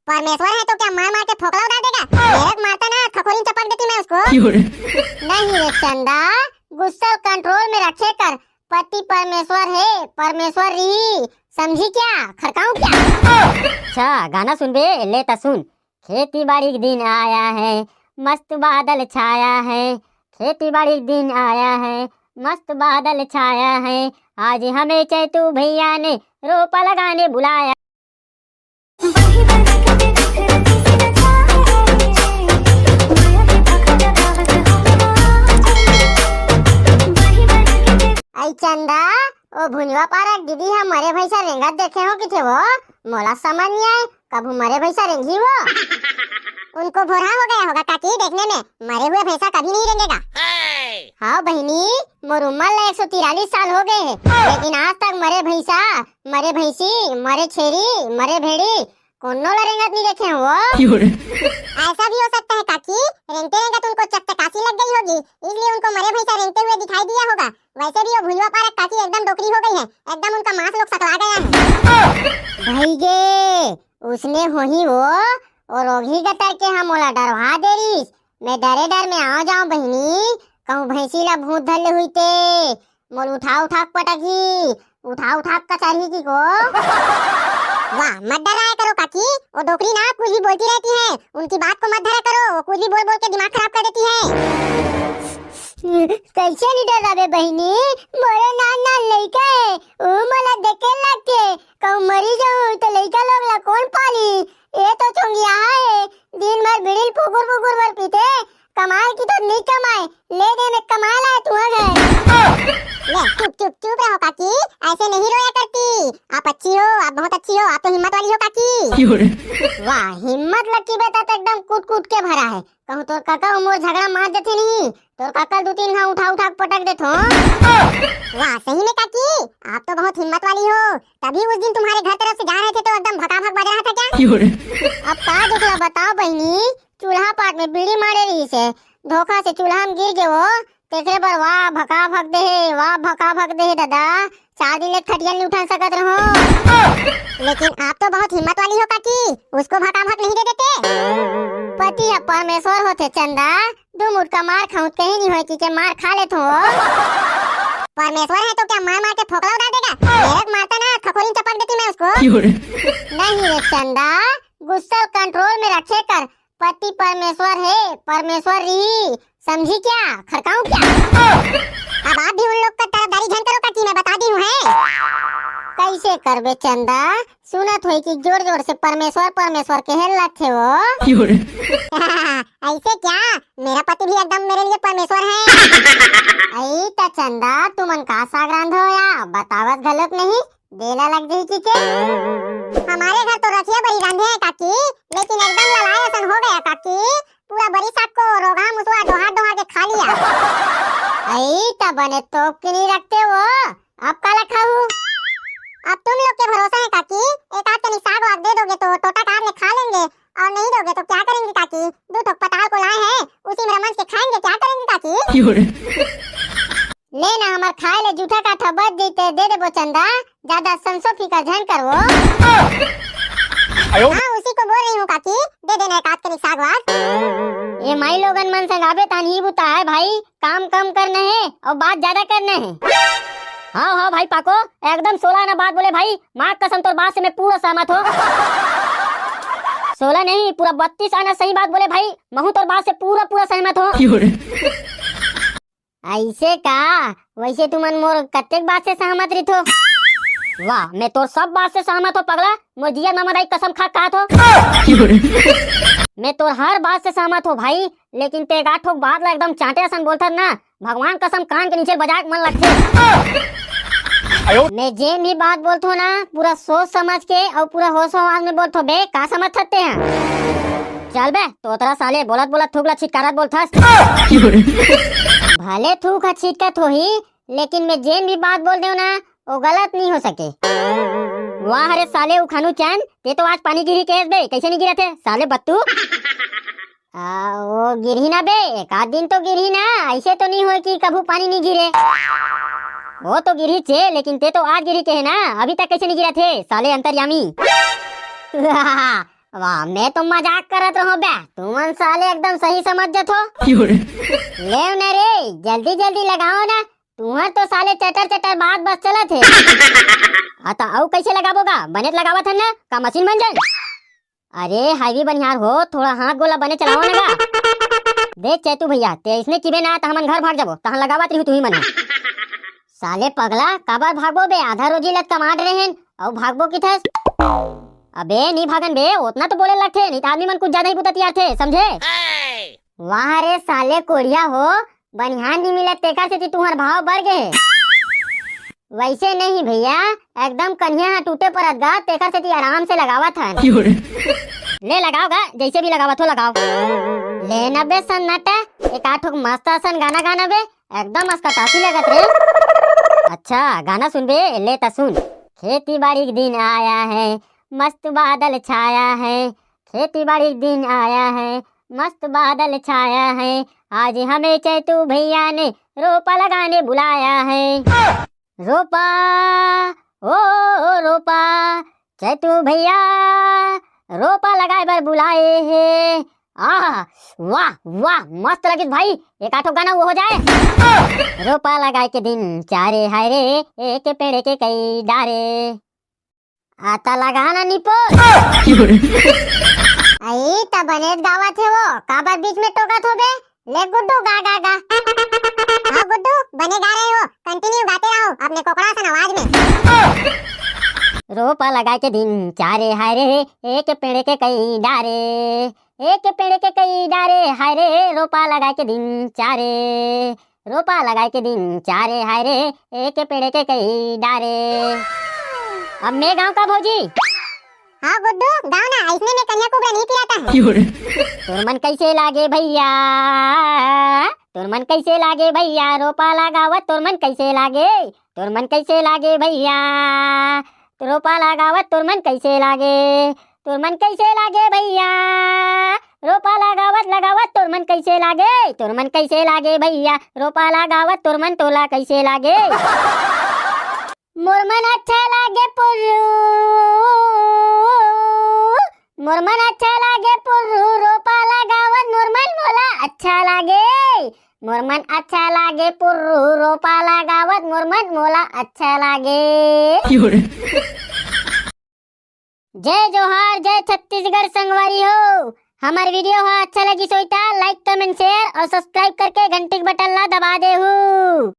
परमेश्वर है तो क्या मार मार के फोकला उड़ा देगा? एक मारता ना खखोरी चपक देती मैं उसको। नहीं रे चंदा, गुस्सा कंट्रोल में रखे कर। पति परमेश्वर है, परमेश्वर रही, समझी क्या? खड़काऊं क्या? अच्छा गाना सुन बे, ले ता सुन। खेती बाड़ी के दिन आया है, मस्त बादल छाया है। खेती बाड़ी के दिन आया है, मस्त बादल छाया है। आज हमें चैतू भैया ने रोपा लगाने बुलाया। आई चंदा, ओ भुनवा पारा दीदी हमारे भैसा रेंगत देखे हो कि थे वो? मोला समझ नहीं आए कब हमारे भैसा रेंगी वो। उनको भोरा हो गया होगा काकी देखने में, मरे हुए भैंसा कभी नहीं रेंगेगा। हाँ बहनी, मोर उम्र 143 साल हो गए हैं, लेकिन आज तक मरे भैंसा, मरे भैंसी, मरे छेरी, मरे भेड़ी कोनो रेंगत नहीं देखे वो। ऐसा भी हो सकता है काकी, रेंगते रेंगते उनको चकचकासी लग गई होगी, इसलिए उनको मरे भैंसा रेंगते हुए दिखाई दिया होगा। वैसे भी वो भुलवा पारक काकी एकदम डोकरी हो गई है, एकदम उनका मांस लोग सकला गया है। भईगे उसने हो ही वो और रोगी गतर के हम मोला डरवा दे रही। मैं डरे डर में आ जाऊं बहनी, कहूं भैंसी ला भूत धले हुई ते मोल उठा उठा पटकी, उठा उठा कचरही की को। वाह मत डराया करो काकी, वो डोकरी ना कुछ भी बोलती रहती है, उनकी बात को मत धरा करो, वो कुछ भी बोल बोल के दिमाग खराब कर देती है। कैसे नहीं डर रहा बहनी, मोरे नाना लइका है, ओ मला देखे लगे कहूं मरी जाऊं तो लइका लोग ला कौन पाली? ये तो चुंगिया है, दिन भर बिड़िल फुकुर फुकुर भर पीते, कमाल की तो नहीं कमाए, ले दे में कमाल है तू अगर। ले चुप चुप चुप रहो काकी, ऐसे नहीं रोया करती। आप अच्छी हो, आप बहुत अच्छी हो, आप तो हिम्मत वाली हो काकी। वाह हिम्मत लकी बेटा तो एकदम कूट कूट के भरा है। कहूं तोर काका उमर झगड़ा मार देते नहीं, तोर काका 2-3 घा उठा उठा पटक देत हो। वाह सही में काकी, आप तो बहुत हिम्मत वाली हो, तभी उस दिन तुम्हारे घर तरफ से जा रहे थे तो एकदम भका भक बज रहा था क्या? अब का दुखला बताओ बहनी, चूल्हा पाट में बीड़ी मारे रही से धोखा से चूल्हा में गिर गए वो, तेरे पर वाह भका भक दे, वाह भका भक दे दादा, 4 दिन ले खटिया नहीं उठा सकत रहो। लेकिन आप तो बहुत हिम्मत वाली हो काकी, उसको भका भक नहीं दे देते। पति अब परमेश्वर होते चंदा, 2 मुटका मार खाऊं कहीं नहीं होई कि मार खा लेत हो। परमेश्वर है तो क्या मार मार के फोकला उड़ा देगा? एक मारता ना खखोरी चपक देती मैं उसको। नहीं रे चंदा, गुस्सा कंट्रोल में रखे कर। पति परमेश्वर है, परमेश्वर रही, समझी क्या? खड़काऊं क्या? अब आप भी उन लोग का तरफदारी झन करो काकी, मैं बता दी हूँ है। कैसे करबे चंदा, सुनत हुई कि जोर जोर से परमेश्वर परमेश्वर कहल लगे वो। ऐसे क्या? मेरा पति भी एकदम मेरे लिए परमेश्वर है। आई ता चंदा तुमन का सागरांध हो या बतावत गलत नहीं, देला लग गई के। हमारे घर तो रखिया बड़ी रांधे है काकी, लेकिन एकदम लड़ाई असन हो गया काकी, पूरा बड़ी साग को रोगा मुसवा डोहा डोहा के खा लिया। आई ता बने तोप के नहीं रखते वो, अब काला खाऊं? अब तुम लोग के भरोसा है काकी, एक आध कनी साग वाग दे दोगे तो टोटा काट ले खा लेंगे, और नहीं दोगे तो क्या करेंगे काकी? 2 ठोक पताल को लाए हैं, उसी में रमन के खाएंगे, क्या करेंगे काकी? ले ना हमार खाए ले जूठा का ठबत देते दे दे चंदा, ज्यादा संसो फिकर झन कर वो। हाँ उसी को बोल रही हूँ काकी, दे देना एक आध कनी साग वाग। ये माई लोगन मन से गाबे तानी बुता है भाई, काम कम करना है और बात ज्यादा करना है। हाँ हाँ भाई पाको, एकदम 16 ना बात बोले भाई, माँ कसम तोर बात से मैं पूरा सहमत हो। 16 नहीं पूरा 32 आना सही बात बोले भाई, महू तोर बात से पूरा पूरा सहमत हो। ऐसे का? वैसे तुमन मोर कत्तेक बात से सहमत रही हो? वाह मैं तोर सब बात से सहमत हो पगला, मोर जिया नमदाई कसम खा कहत हो। मैं तोर हर बात से सहमत हो भाई, लेकिन ते गाठोक बात ला एकदम चाटे असन बोलथर ना, भगवान कसम कान के नीचे बजाक मन लगथे। मैं जे भी बात बोलथो ना पूरा सोच समझ के और पूरा होश आवाज में बोलथो बे, का समझ सकते हैं? चल बे तोतरा साले बोलत बोलत थूकला छिटकारत बोलथस। भले थूक छिटकत होही, लेकिन मैं जे भी बात बोल देऊ ना वो गलत नहीं हो सके। वाह अरे साले उखानू चैन, ते तो आज पानी गिरी केस बे, कैसे नहीं गिरा थे साले बत्तू? वो गिरी ना बे, एक आध दिन तो गिरी ना, ऐसे तो नहीं हो कि कभी पानी नहीं गिरे। वो तो गिरी थे, लेकिन ते तो आज गिरी के है ना, अभी तक कैसे नहीं गिरा थे साले अंतर्यामी? वाह, मैं तो मजाक करत रहो बे, तुमन साले एकदम सही समझ जत हो। ले न रे, जल्दी जल्दी लगाओ ना, तुम्हार तो साले चटर चटर बात बस चलत है। आता औ कैसे लगाबोगा, बनेत लगावत है ना, का मशीन बन जाए। अरे हाईवी बनिहार हो, थोड़ा हाथ गोला बने चलाओ ना गा। देख चैतू भैया, ते इसने किबे ना त हमन घर भाग जाबो, तहां लगावत रही तू ही मना। साले पगला, काबर भागबो बे, आधा रोजी लत कमाट रहे हैं, औ भागबो किथस। अबे नहीं भागन बे, उतना तो बोले लगथे, नहीं तो आदमी मन कुछ ज्यादा ही बुततियार थे, समझे। वाह रे साले कोढ़िया हो, बनिहान नहीं मिले तेकर से तुहर भाव बढ़ गए। वैसे नहीं भैया, एकदम कन्या टूटे परत गा, तेकर से आराम से लगावत हन। ले लगाओ गा, जैसे भी लगावत हो लगाओ। ले न बे सन्नाटा, एक आठ मस्त असन गाना गाना बे, एकदम अस्कतासी लगत रे। अच्छा गाना सुन बे, ले ता सुन। खेती बाड़ी दिन आया है, मस्त बादल छाया है, खेती बाड़ी दिन आया है, मस्त बादल छाया है, आज हमें चैतू भैया ने रोपा लगाने बुलाया है। रोपा ओ रोपा, चैतू भैया रोपा लगाए बर बुलाए है। वाह वाह, मस्त लगित भाई, एक आठो गाना वो हो जाए। रोपा लगाए के दिन चारे हाय रे, एक पेड़ के कई डारे। आता लगाना निपो। आई त बनेत गावत है वो, काबर बीच में टोकत हो बे। ले गुड्डू गा गा गा। हाँ गुड्डू, बने गा रहे हो, कंटिन्यू गाते रहो अपने कोकड़ा सन आवाज में। रोपा लगाए के दिन चारे हाय रे, एक पेड़ के कई डारे, एक पेड़ के कई डारे हाय रे, रोपा लगाए के दिन चारे, रोपा लगाए के दिन चारे हाय रे, एक पेड़ के कई डारे। अब मैं गाँव का भौजी। हाँ गुड्डू, गाओ ना, इसने में कन्या कुबरा नहीं पिलाता है। तोर मन कैसे लागे भैया, तोर मन कैसे लागे भैया, रोपा लगावत तोर मन कैसे लागे, तोर मन कैसे लागे भैया, रोपा लगावत तोर मन कैसे लागे, तोर मन कैसे लागे भैया, रोपा लगावत लगावत तोर मन कैसे लागे, तोर मन कैसे लागे भैया, रोपा लगावत तोर मन तोला कैसे लागे। मोर मन अच्छा लागे पुर्रू, मोर मन अच्छा लागे पुर्रू, रोपा लगावत मोर मन मोला अच्छा लागे, मोर मन अच्छा लागे पुर्रू, रोपा लगावत मोर मन मोला अच्छा लागे। जय जोहार, जय छत्तीसगढ़ संगवारी हो। हमार वीडियो हो अच्छा लगी सोईता लाइक कमेंट शेयर और सब्सक्राइब करके घंटी के बटन ला दबा दे हूँ।